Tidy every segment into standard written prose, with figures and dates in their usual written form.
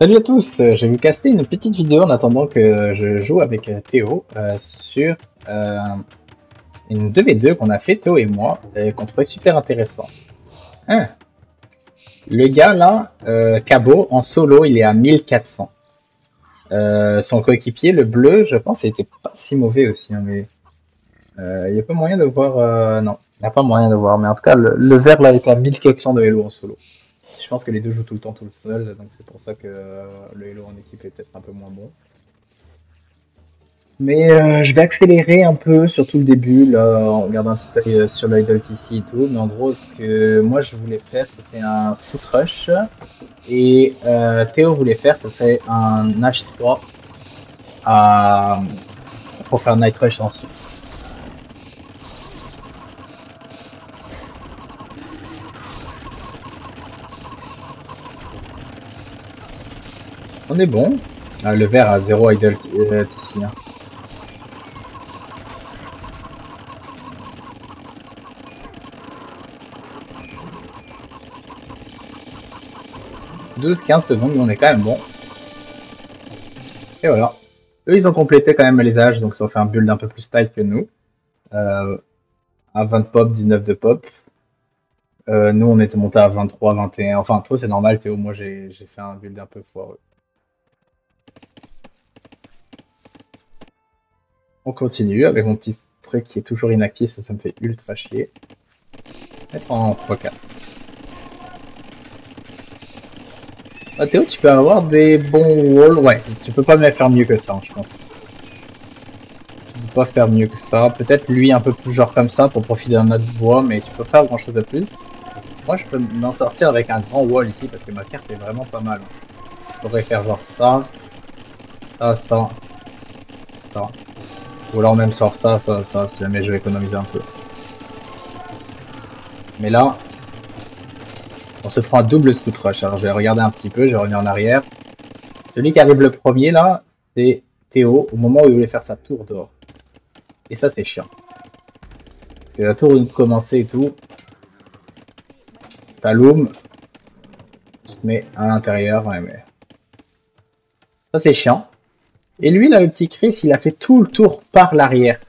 Salut à tous, je vais vous caster une petite vidéo en attendant que je joue avec Théo sur euh, une 2v2 qu'on a fait, Théo et moi, et qu'on trouvait super intéressant. Hein, le gars là, Cabo, en solo, il est à 1400. Son coéquipier, le bleu, je pense, il était pas si mauvais aussi, hein, mais il n'y a pas moyen de voir... non, il n'y a pas moyen de voir, mais en tout cas, le vert là est à 1400 de Hello en solo. Je pense que les deux jouent tout le temps tout seul, donc c'est pour ça que le Hello en équipe est peut-être un peu moins bon. Mais je vais accélérer un peu, surtout le début, là, en regardant un petit œil sur l'idle TC et tout. Mais en gros, ce que moi je voulais faire, c'était un Scout Rush. Et Théo voulait faire, ce serait un H3 à... pour faire Night Rush ensuite. On est bon. Ah, le vert à 0 idle TC. Hein. « 12-15 secondes, mais on est quand même bon. Et voilà. Eux, ils ont complété quand même les âges, donc ils ont fait un build un peu plus tight que nous. À 20 pop, 19 de pop. Nous, on était monté à 23, 21. Enfin, toi, c'est normal, Théo. Moi, j'ai fait un build un peu foireux. On continue avec mon petit truc qui est toujours inactif. Ça me fait ultra chier. Mettre en 3-4. Ah, Théo, tu peux avoir des bons walls. Ouais, tu peux pas me faire mieux que ça, hein, je pense. Tu peux pas faire mieux que ça. Peut-être lui un peu plus genre comme ça pour profiter d'un autre bois, mais tu peux pas faire grand chose de plus. Moi, je peux m'en sortir avec un grand wall ici parce que ma carte est vraiment pas mal. Je pourrais faire genre ça, ça, ça, ça. Ou alors même sort ça, si jamais je vais économiser un peu. Mais là, on se prend un double Scout Rush. Alors je vais regarder un petit peu, je vais revenir en arrière. Celui qui arrive le premier là, c'est Théo, au moment où il voulait faire sa tour d'or. Et ça c'est chiant. Parce que la tour vient de commencer et tout. Ta loom, tu te mets à l'intérieur, ouais mais... Ça c'est chiant. Et lui là, le petit Chris, il a fait tout le tour par l'arrière.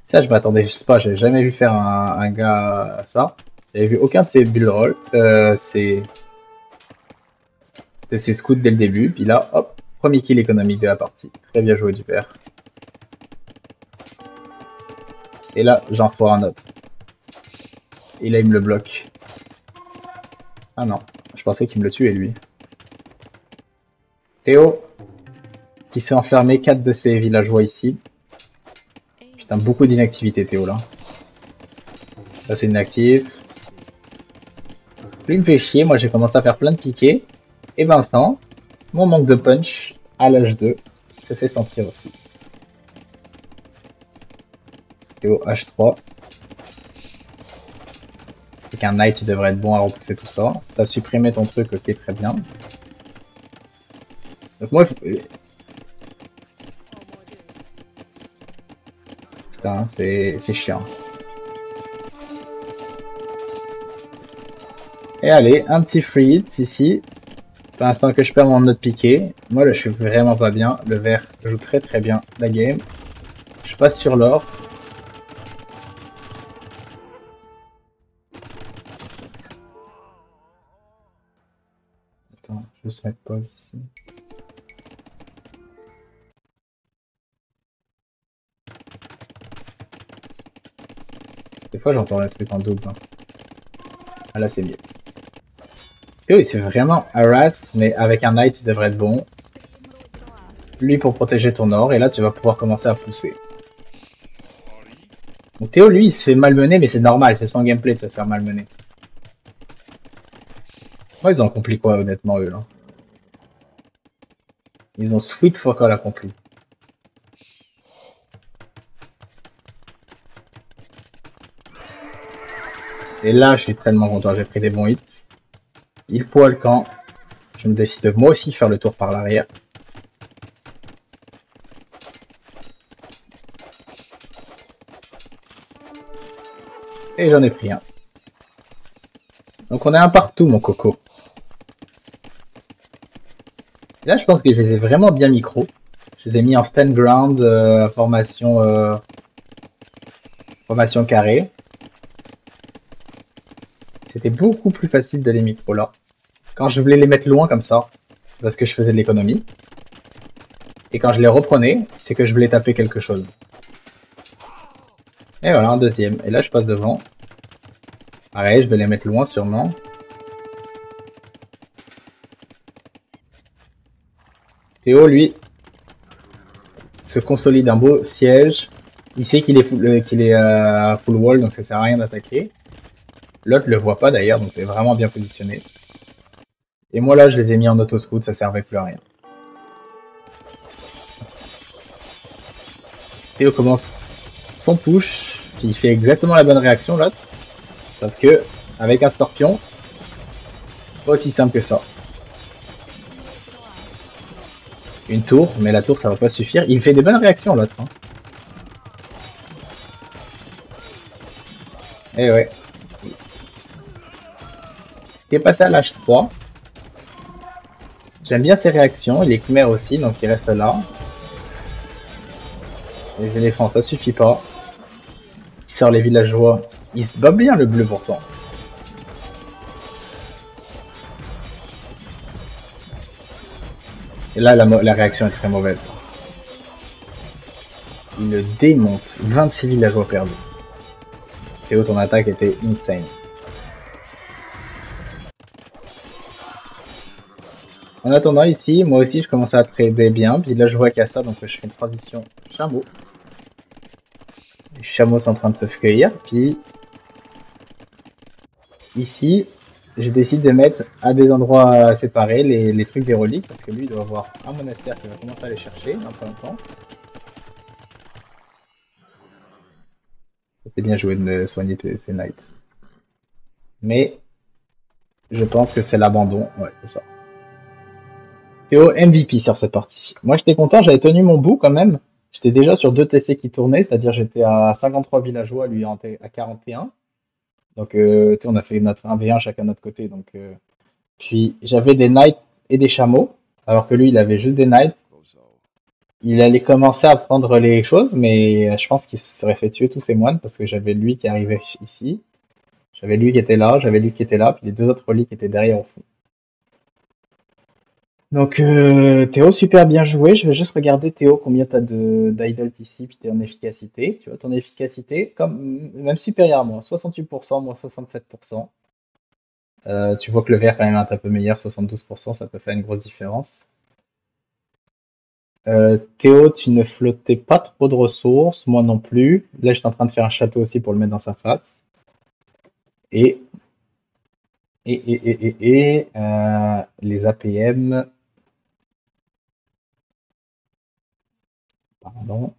Ça je m'attendais, je sais pas, j'avais jamais vu faire un gars à ça. J'avais vu aucun de ses build rolls, de ses scouts dès le début. Puis là, hop, premier kill économique de la partie. Très bien joué du père. Et là, j'en foire un autre. Et là, il me le bloque. Ah non, je pensais qu'il me le tuait lui. Théo, qui se fait enfermer 4 de ses villageois ici. Putain, beaucoup d'inactivité Théo là. Ça c'est inactif. Lui me fait chier, moi j'ai commencé à faire plein de piquets. Et Vincent, mon manque de punch à l'âge 2 se fait sentir aussi. Théo H3. Avec un knight, il devrait être bon à repousser tout ça. T'as supprimé ton truc, ok, très bien. Donc moi, putain, c'est chiant. Et allez, un petit free hit ici. Pour l'instant que je perds mon autre piqué. Moi là, je suis vraiment pas bien. Le vert joue très très bien la game. Je passe sur l'or. Attends, je vais juste mettre pause ici. Des fois j'entends le truc en double. Hein. Ah là c'est mieux. Théo il se fait vraiment harass, mais avec un knight il devrait être bon. Lui pour protéger ton or, et là tu vas pouvoir commencer à pousser. Donc Théo lui il se fait malmener, mais c'est normal, c'est son gameplay de se faire malmener. Moi ils ont accompli quoi honnêtement eux là. Ils ont sweet fuck all accompli. Et là je suis tellement content, j'ai pris des bons hits. Il poil quand je me décide de moi aussi faire le tour par l'arrière. Et j'en ai pris un. Donc on est un partout mon coco. Là, je pense que je les ai vraiment bien micro. Je les ai mis en stand ground, formation carrée. C'était beaucoup plus facile de les micro là. Quand je voulais les mettre loin comme ça, parce que je faisais de l'économie. Et quand je les reprenais, c'est que je voulais taper quelque chose. Et voilà, un deuxième. Et là, je passe devant. Pareil, je vais les mettre loin sûrement. Théo, lui, se consolide un beau siège. Il sait qu'il est full wall, donc ça sert à rien d'attaquer. L'autre le voit pas d'ailleurs, donc c'est vraiment bien positionné. Et moi là, je les ai mis en auto-scout, ça servait plus à rien. Théo commence son push, puis il fait exactement la bonne réaction l'autre. Sauf que, avec un scorpion, pas aussi simple que ça. Une tour, mais la tour ça va pas suffire. Il fait des bonnes réactions l'autre. Hein. Eh ouais. Il est passé à l'âge 3. J'aime bien ses réactions, il est Khmer aussi, donc il reste là. Les éléphants, ça suffit pas. Il sort les villageois. Il se bat bien le bleu pourtant. Et là, la réaction est très mauvaise. Il le démonte. 26 villageois perdus. Théo, ton attaque était insane. En attendant, ici, moi aussi, je commence à trader bien. Puis là, je vois qu'il y a ça, donc je fais une transition chameau. Les chameaux sont en train de se cueillir. Puis ici, je décide de mettre à des endroits séparés les trucs des reliques. Parce que lui, il doit avoir un monastère qui va commencer à aller chercher dans pas longtemps. C'est bien joué de soigner ces knights. Mais je pense que c'est l'abandon. Ouais, c'est ça. Théo MVP sur cette partie. Moi, j'étais content, j'avais tenu mon bout quand même. J'étais déjà sur 2 TC qui tournaient, c'est-à-dire j'étais à 53 villageois, lui à 41. Donc, tu sais, on a fait notre 1v1 chacun de notre côté. Donc, puis j'avais des knights et des chameaux, alors que lui, il avait juste des knights. Il allait commencer à prendre les choses, mais je pense qu'il se serait fait tuer tous ses moines parce que j'avais lui qui arrivait ici, j'avais lui qui était là, j'avais lui qui était là, puis les 2 autres reliques qui étaient derrière au fond. Donc Théo, super bien joué. Je vais juste regarder Théo combien t'as de d'idolt ici, puis t'es en efficacité. Tu vois, ton efficacité, comme même supérieur à moi, 68%, moi 67%. Tu vois que le vert quand même est un peu meilleur, 72%, ça peut faire une grosse différence. Théo, tu ne flottais pas trop de ressources, moi non plus. Là, j'étais en train de faire un château aussi pour le mettre dans sa face. Et les APM, pardon.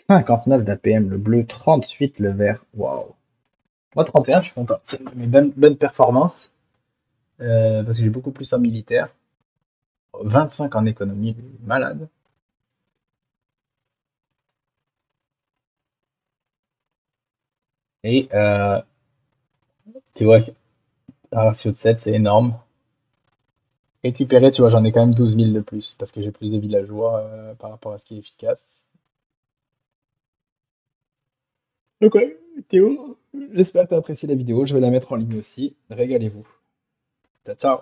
59 d'APM, le bleu, 38 le vert. Waouh. Moi, 31, je suis content. C'est une de mes bonnes performances. Parce que j'ai beaucoup plus en militaire. 25 en économie, malade. Et tu vois, un ratio de 7, c'est énorme. Récupérer, tu vois, j'en ai quand même 12 000 de plus. Parce que j'ai plus de villageois par rapport à ce qui est efficace. Donc ouais, Théo, j'espère que tu as apprécié la vidéo. Je vais la mettre en ligne aussi. Régalez-vous. Ciao, ciao.